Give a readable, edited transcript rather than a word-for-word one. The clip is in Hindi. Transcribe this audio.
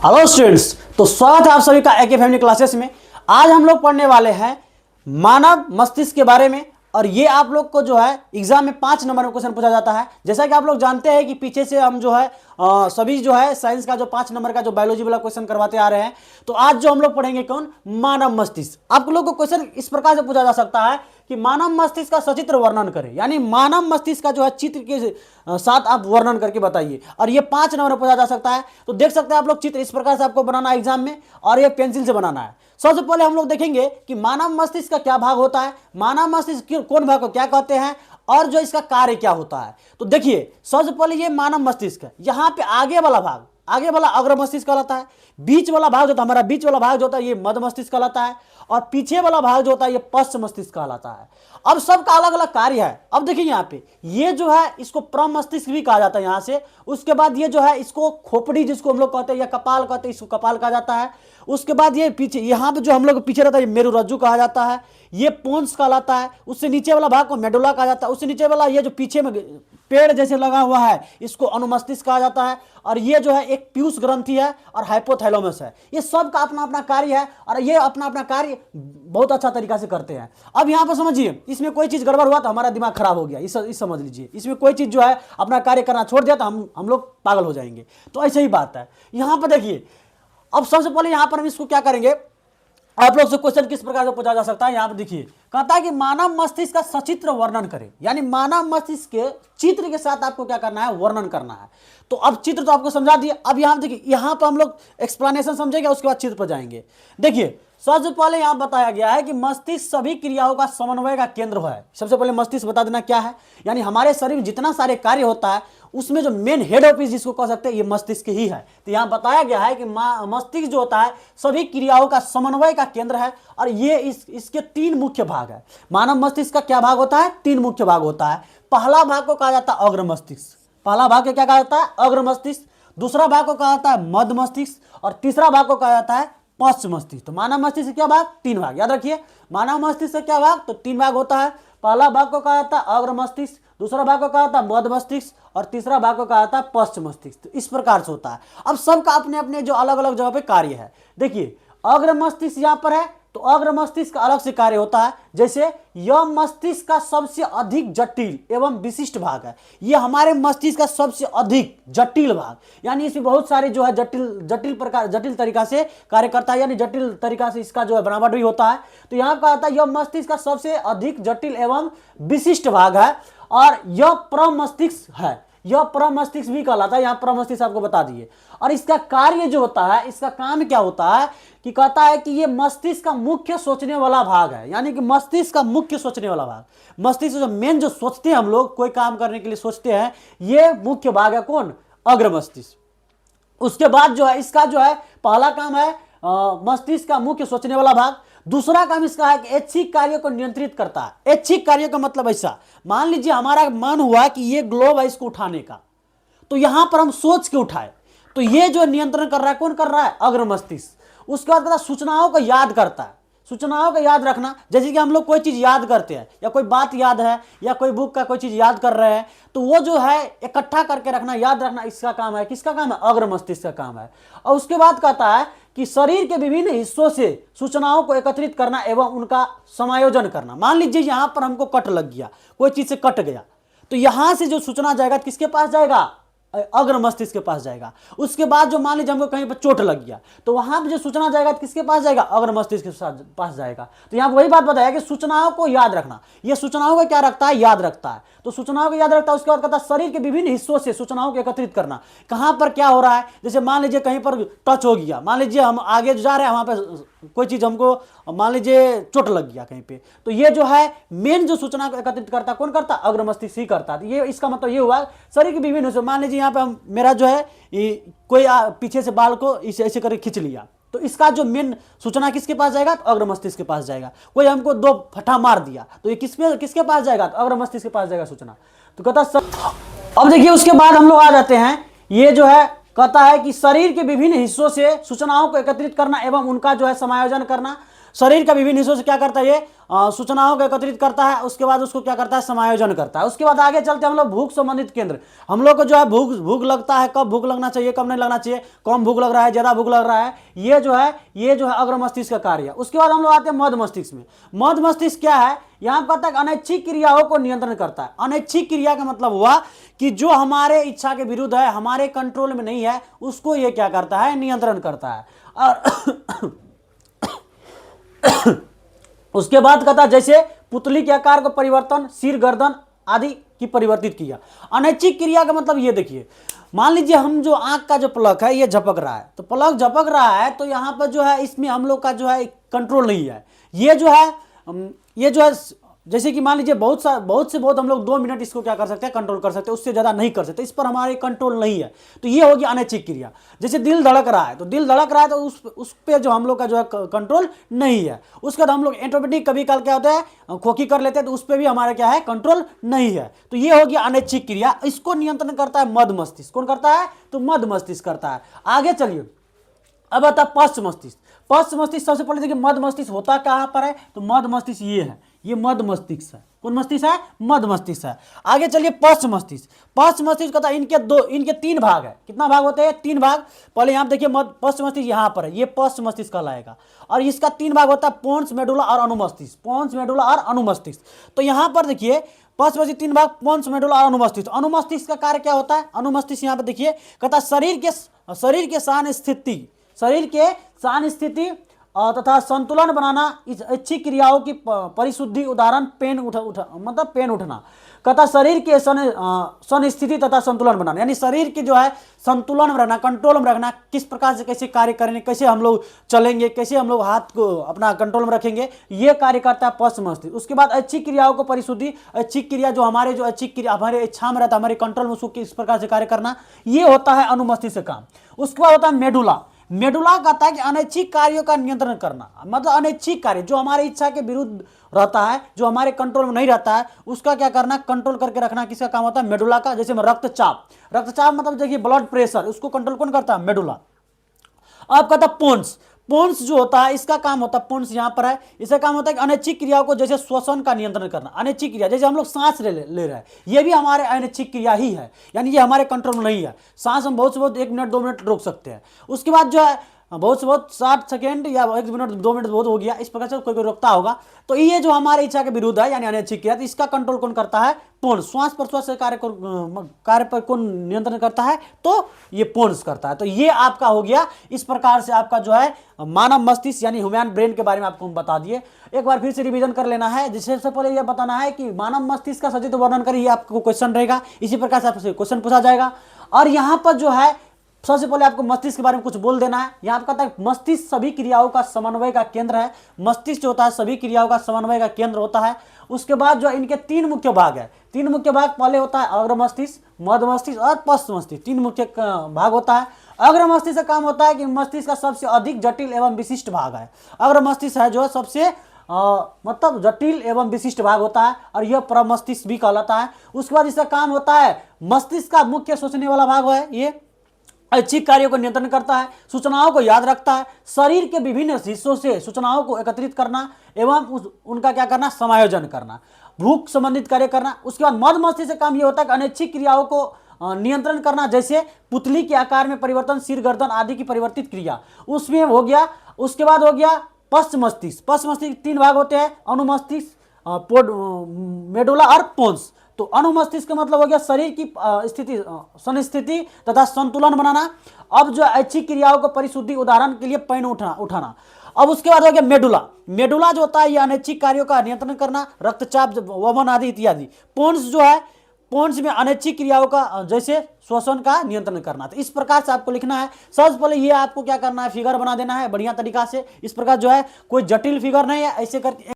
हेलो स्टूडेंट्स, तो स्वागत है आप सभी का एके फैमिली क्लासेस में। आज हम लोग पढ़ने वाले हैं मानव मस्तिष्क के बारे में। और ये आप लोग को जो है एग्जाम में 5 नंबर में क्वेश्चन पूछा जाता है। जैसा कि आप लोग जानते हैं कि पीछे से हम जो है सभी जो है साइंस का जो 5 नंबर का जो बायोलॉजी वाला क्वेश्चन करवाते आ रहे हैं। तो आज जो हम लोग पढ़ेंगे कौन, मानव मस्तिष्क। आप लोग को क्वेश्चन इस प्रकार से पूछा जा सकता है कि मानव मस्तिष्क का सचित्र वर्णन करें, यानी मानव मस्तिष्क का जो है चित्र के साथ आप वर्णन करके बताइए। और ये 5 नंबर में पूछा जा सकता है। तो देख सकते हैं आप लोग चित्र इस प्रकार से आपको बनाना है एग्जाम में, और ये पेंसिल से बनाना है। सबसे पहले हम लोग देखेंगे कि मानव मस्तिष्क का क्या भाग होता है, मानव मस्तिष्क कौन भाग को क्या कहते हैं, और जो इसका कार्य क्या होता है। तो देखिए, सबसे पहले ये मानव मस्तिष्क है। यहाँ पे आगे वाला भाग, आगे वाला अग्र मस्तिष्क कहलाता है। बीच वाला भाग जो होता है, हमारा बीच वाला भाग जो होता है, ये मध्य मस्तिष्क कहलाता है। और पीछे वाला भाग जो होता है, ये पश्च मस्तिष्क कहलाता है। अब सबका अलग अलग कार्य है। अब देखिए यहाँ पे ये जो है इसको प्रम मस्तिष्क भी कहा जाता है यहाँ से। उसके बाद ये जो है इसको खोपड़ी जिसको हम लोग कहते हैं या कपाल कहते हैं, इसको कपाल कहा जाता है। उसके बाद ये पीछे यहाँ पे जो हम लोग पीछे रहता है, ये मेरुरज्जु कहा जाता है। ये पोन्स कहलाता है। उससे नीचे वाला भाग को मेडुला कहा जाता है। उससे नीचे वाला ये जो पीछे में पेड़ जैसे लगा हुआ है, इसको अनुमस्तिष्क कहा जाता है। और ये जो है एक पीयूष ग्रंथि है और हाइपोथैलेमस है। ये सब का अपना अपना कार्य है, और ये अपना अपना कार्य बहुत अच्छा तरीका से करते हैं। अब यहाँ पर समझिए, इसमें कोई चीज गड़बड़ हुआ तो हमारा दिमाग खराब हो गया, इस समझ लीजिए। इसमें कोई चीज जो है अपना कार्य करना छोड़ दिया तो हम लोग पागल हो जाएंगे। तो ऐसे ही बात है। यहाँ पर देखिए, अब सबसे पहले यहाँ पर हम इसको क्या करेंगे, आप लोग से क्वेश्चन किस प्रकार से पूछा जा सकता है। यहाँ पर देखिए, कहता है कि मानव मस्तिष्क का सचित्र वर्णन करें, यानी मानव मस्तिष्क के चित्र के साथ आपको क्या करना है, वर्णन करना है। तो अब चित्र तो आपको समझा दिया। अब यहाँ देखिए, यहाँ पर हम लोग एक्सप्लेनेशन समझेंगे, उसके बाद चित्र पर जाएंगे। देखिए, सबसे पहले यहाँ बताया गया है कि मस्तिष्क सभी क्रियाओं का समन्वय का केंद्र है। सबसे पहले मस्तिष्क बता देना क्या है, यानी हमारे शरीर में जितना सारे कार्य होता है उसमें जो मेन हेड ऑफिस जिसको कह सकते हैं, ये मस्तिष्क ही है। तो यहाँ बताया गया है कि मस्तिष्क जो होता है सभी क्रियाओं का समन्वय का केंद्र है। और ये इसके 3 मुख्य भाग है। मानव मस्तिष्क का क्या भाग होता है, 3 मुख्य भाग होता है। पहला भाग को कहा जाता है अग्र मस्तिष्क। पहला भाग को क्या कहा जाता है, अग्र मस्तिष्क। दूसरा भाग को कहा जाता है मध्य मस्तिष्क, और तीसरा भाग को कहा जाता है पश्च मस्तिष्क। तो मानव मस्तिष्क से क्या भाग, 3 भाग। याद रखिए, मानव मस्तिष्क से क्या भाग, तो 3 भाग होता है। पहला भाग को कहा जाता है अग्र मस्तिष्क, दूसरा भाग को कहा जाता है मध्य मस्तिष्क, और तीसरा भाग को कहा जाता है पश्च मस्तिष्क। तो इस प्रकार से होता है। अब सबका अपने अपने जो अलग अलग जगह पे कार्य है। देखिए, अग्र मस्तिष्क यहाँ पर है, तो अग्र मस्तिष्क का अलग से कार्य होता है। जैसे यह मस्तिष्क का सबसे अधिक जटिल एवं विशिष्ट भाग है। यह हमारे मस्तिष्क का सबसे अधिक जटिल भाग, यानी इसमें बहुत सारे जो है जटिल तरीका से कार्य करता है, यानी जटिल तरीका से इसका जो है बनावट भी होता है। तो यहाँ कहा था यह मस्तिष्क का सबसे अधिक जटिल एवं विशिष्ट भाग है, और यह प्रमस्तिष्क है। यह प्रमस्तिष्क भी कहलाता है। यहाँ प्रमस्तिष्क आपको बता दिए। और इसका कार्य जो होता है, इसका काम क्या होता है कि कहता है कि ये मस्तिष्क का मुख्य सोचने वाला भाग है, यानी कि मस्तिष्क का मुख्य सोचने वाला भाग। मस्तिष्क जो मेन जो सोचते हैं, हम लोग कोई काम करने के लिए सोचते हैं, ये मुख्य भाग है कौन, अग्र मस्तिष्क। उसके बाद जो है इसका जो है पहला काम है मस्तिष्क का मुख्य सोचने वाला भाग। दूसरा काम इसका है कि ऐच्छिक कार्य को नियंत्रित करता है। ऐच्छिक कार्य का मतलब ऐसा, मान लीजिए हमारा मन हुआ कि ये ग्लोब है, इसको उठाने का, तो यहां पर हम सोच के उठाए, तो ये जो नियंत्रण कर रहा है, कौन कर रहा है, अग्र मस्तिष्क। उसके बाद सूचनाओं को याद करता है। सूचनाओं को याद रखना, जैसे कि हम लोग कोई चीज याद करते हैं, या कोई बात याद है, या कोई बुक का कोई चीज याद कर रहे हैं, तो वो जो है इकट्ठा करके रखना, याद रखना, इसका काम है, किसका काम है, अग्र मस्तिष्क का काम है। और उसके बाद कहता है कि शरीर के विभिन्न हिस्सों से सूचनाओं को एकत्रित करना एवं उनका समायोजन करना। मान लीजिए यहां पर हमको कट लग गया, कोई चीज से कट गया, तो यहां से जो सूचना जाएगा किसके पास जाएगा, अग्र मस्तिष्क के पास जाएगा। उसके बाद जो मान लीजिए हमको कहीं पर चोट लग गया, तो वहां पे जो सूचना जाएगा किसके पास जाएगा, अग्र मस्तिष्क के पास जाएगा। तो यहाँ वही बात बताया कि सूचनाओं को याद रखना, ये सूचनाओं को क्या रखता है, याद रखता है। तो सूचनाओं को याद रखता है। उसके बाद कहता है शरीर के विभिन्न हिस्सों से सूचनाओं को एकत्रित करना, कहां पर क्या हो रहा है। जैसे मान लीजिए कहीं पर टच हो गया, मान लीजिए हम आगे जा रहे हैं, वहां पर कोई चीज हमको मान लीजिए चोट लग गया कहीं पे, तो ये जो है मेन जो सूचना को एकत्रित करता कौन करता, अग्र मस्तिष्क ही करता है। ये इसका मतलब ये हुआ शरीर के विभिन्न हिस्सों, मान लीजिए यहाँ पे हम मेरा जो है कोई पीछे से बाल को इसे ऐसे करके खींच लिया, तो इसका जो मेन सूचना किसके पास जाएगा, तो अग्र मस्तिष्क के पास जाएगा। कोई हमको 2 फटा मार दिया, तो ये किसके पास जाएगा, तो अग्र मस्तिष्क के पास जाएगा सूचना। तो कहता अब देखिए, उसके बाद हम लोग आ जाते हैं, ये जो है कहता है कि शरीर के विभिन्न हिस्सों से सूचनाओं को एकत्रित करना एवं उनका जो है समायोजन करना। शरीर का विभिन्न हिस्सों से क्या करता है ये सूचनाओं को एकत्रित करता है, उसके बाद उसको क्या करता है समायोजन करता है। उसके बाद आगे चलते हम लोग भूख संबंधित केंद्र। हम लोग को जो है भूख लगता है, कब भूख लगना चाहिए कब नहीं लगना चाहिए, कम भूख लग रहा है ज़्यादा भूख लग रहा है, ये जो है अग्र मस्तिष्क का कार्य है। उसके बाद हम लोग आते हैं मध्य मस्तिष्क में। मध्य मस्तिष्क क्या है, यहाँ कहता है अनैच्छिक क्रियाओं को नियंत्रण करता है। अनैच्छिक क्रिया का मतलब हुआ कि जो हमारे इच्छा के विरुद्ध है, हमारे कंट्रोल में नहीं है, उसको ये क्या करता है, नियंत्रण करता है। और उसके बाद कहता है जैसे पुतली के आकार को परिवर्तन, सिर गर्दन आदि की परिवर्तित किया। अनैच्छिक क्रिया का मतलब ये देखिए, मान लीजिए हम जो आंख का जो पलक है ये झपक रहा है, तो पलक झपक रहा है तो यहाँ पर जो है इसमें हम लोग का जो है कंट्रोल नहीं है। ये जो है जैसे कि मान लीजिए बहुत से बहुत हम लोग 2 मिनट इसको क्या कर सकते हैं, कंट्रोल कर सकते हैं, उससे ज़्यादा नहीं कर सकते, इस पर हमारे कंट्रोल नहीं है। तो ये होगी अनैच्छिक क्रिया। जैसे दिल धड़क रहा है, तो दिल धड़क रहा है तो उस पर जो हम लोग का जो है कंट्रोल नहीं है। उसके बाद हम लोग ऑटोमेटिक कभी कल क्या होता है खोखी कर लेते हैं, तो उस पर भी हमारा क्या है, कंट्रोल नहीं है। तो ये होगी अनैच्छिक क्रिया। इसको नियंत्रण करता है मध्य मस्तिष्क। कौन करता है, तो मध्य मस्तिष्क करता है। आगे चलिए, अब आता है पश्च मस्तिष्क। पश्च मस्तिष्क सबसे पहले देखिए मध्य मस्तिष्क होता कहाँ पर है, तो मध्य मस्तिष्क ये है, ये मध्य मस्तिष्क है। कौन मस्तिष्क है, मध्य मस्तिष्क है। आगे चलिए पश्च मस्तिष्क। पश्च मस्तिष्क का इनके 3 भाग है। कितना भाग होते हैं, 3 भाग। पहले यहाँ देखिए पश्च मस्तिष्क यहाँ पर है, ये पश्च मस्तिष्क कहलाएगा। और इसका 3 भाग होता है, पोन्स, मेडुला और अनुमस्तिष्क। पोन्स, मेडुला और अनुमस्तिष्क। तो यहाँ पर देखिए पश्च मस्तिष्क 3 भाग, पोन्स, मेडुला और अनुमस्तिष्क। अनुमस्तिष्क का कार्य क्या होता है, अनुमस्तिष्क यहाँ पर देखिए कहता है शरीर के शान स्थिति तथा संतुलन बनाना, इस अच्छी क्रियाओं की परिशुद्धि। उदाहरण पेन उठना। कहता शरीर के सन स्थिति तथा संतुलन बनाना, यानी शरीर के जो है संतुलन में रहना, कंट्रोल में रखना, किस प्रकार से कैसे कार्य करेंगे, कैसे हम लोग चलेंगे, कैसे हम लोग हाथ को अपना कंट्रोल में रखेंगे, ये कार्य करता है पश्च मस्तिष्क। उसके बाद अच्छी क्रियाओं को परिशुद्धि, अच्छी क्रिया जो अच्छी क्रिया हमारे इच्छा में रहता है, हमारे कंट्रोल में, उसको किस प्रकार से कार्य करना, ये होता है अनुमस्तिष्क का काम। उसके बाद होता है मेडुला। मेडुला कहता है कि अनैच्छिक कार्यों का नियंत्रण करना, मतलब अनैच्छिक कार्य जो हमारी इच्छा के विरुद्ध रहता है, जो हमारे कंट्रोल में नहीं रहता है, उसका क्या करना, कंट्रोल करके रखना। किसका काम होता है, मेडुला का। जैसे में रक्तचाप मतलब देखिए ब्लड प्रेशर, उसको कंट्रोल कौन करता है, मेडुला। अब कहता है पोन्स। पोन्स जो होता है इसका काम होता है, पोन्स यहाँ पर है, इसका काम होता है कि अनैच्छिक क्रियाओं को जैसे श्वसन का नियंत्रण करना। अनैच्छिक क्रिया जैसे हम लोग सांस ले रहे हैं, ये भी हमारे अनैच्छिक क्रिया ही है, यानी ये हमारे कंट्रोल में नहीं है। सांस हम बहुत से बहुत 1 मिनट 2 मिनट रोक सकते हैं। उसके बाद जो है बहुत से बहुत 60 सेकेंड या 1 मिनट 2 मिनट बहुत हो गया, इस प्रकार से कोई रोकता होगा। तो ये जो हमारे इच्छा के विरुद्ध है, यानी अनैच्छिक क्रिया, तो इसका कंट्रोल कौन करता है, पोन्स। श्वास प्रश्वास से कार्य पर कौन नियंत्रण करता है, तो ये पोन्स करता है। तो ये आपका हो गया। इस प्रकार से आपका जो है मानव मस्तिष्क यानी ह्यूमन ब्रेन के बारे में आपको हम बता दिए। एक बार फिर से रिवीजन कर लेना है। जिससे सबसे पहले यह बताना है कि मानव मस्तिष्क का सचित्र वर्णन करिए, आपको क्वेश्चन रहेगा, इसी प्रकार से आपसे क्वेश्चन पूछा जाएगा। और यहाँ पर जो है सबसे पहले आपको मस्तिष्क के बारे में कुछ बोल देना है। यहाँ पर कहता है मस्तिष्क सभी क्रियाओं का समन्वय का केंद्र है। मस्तिष्क जो होता है सभी क्रियाओं का समन्वय का केंद्र होता है। उसके बाद जो इनके 3 मुख्य भाग है, 3 मुख्य भाग पहले होता है अग्र मस्तिष्क, मध्य मस्तिष्क और पश्च मस्तिष्क। 3 मुख्य भाग होता है। अग्र मस्तिष्क का काम होता है कि मस्तिष्क का सबसे अधिक जटिल एवं विशिष्ट भाग है। अग्र मस्तिष्क है जो सबसे मतलब जटिल एवं विशिष्ट भाग होता है, और यह प्रमस्तिष्क भी कहलाता है। उसके बाद इसका काम होता है मस्तिष्क का मुख्य सोचने वाला भाग है, ये ऐच्छिक कार्यों को नियंत्रण करता है, सूचनाओं को याद रखता है, शरीर के विभिन्न हिस्सों से सूचनाओं को एकत्रित करना एवं उनका क्या करना, समायोजन करना, भूख संबंधित कार्य करना। उसके बाद मध्य मस्तिष्क का काम यह होता है कि अनैच्छिक क्रियाओं को नियंत्रण करना, जैसे पुतली के आकार में परिवर्तन, सिर गर्दन आदि की परिवर्तित क्रिया, उसमें हो गया। उसके बाद हो गया पश्च मस्तिष्क। पश्च मस्तिष्क 3 भाग होते हैं, अनुमस्तिष्क, मेडुला और पोन्स। तो अनुमस्तिष्क का मतलब हो गया शरीर की स्थिति तथा संतुलन बनाना। अब जो ऐच्छिक क्रियाओं को परिशुद्धि, उदाहरण के लिए पेन उठाना। अब उसके बाद हो गया मेडुला। मेडुला जो होता है ये अनैच्छिक कार्यों का नियंत्रण करना, रक्तचाप, वमन आदि इत्यादि। पोन्स जो है, पोन्स में अनैच्छिक क्रियाओं का जैसे श्वसन का नियंत्रण करना। तो इस प्रकार से आपको लिखना है। सबसे पहले ये आपको क्या करना है, फिगर बना देना है बढ़िया तरीका से। इस प्रकार जो है कोई जटिल फिगर नहीं है, ऐसे करके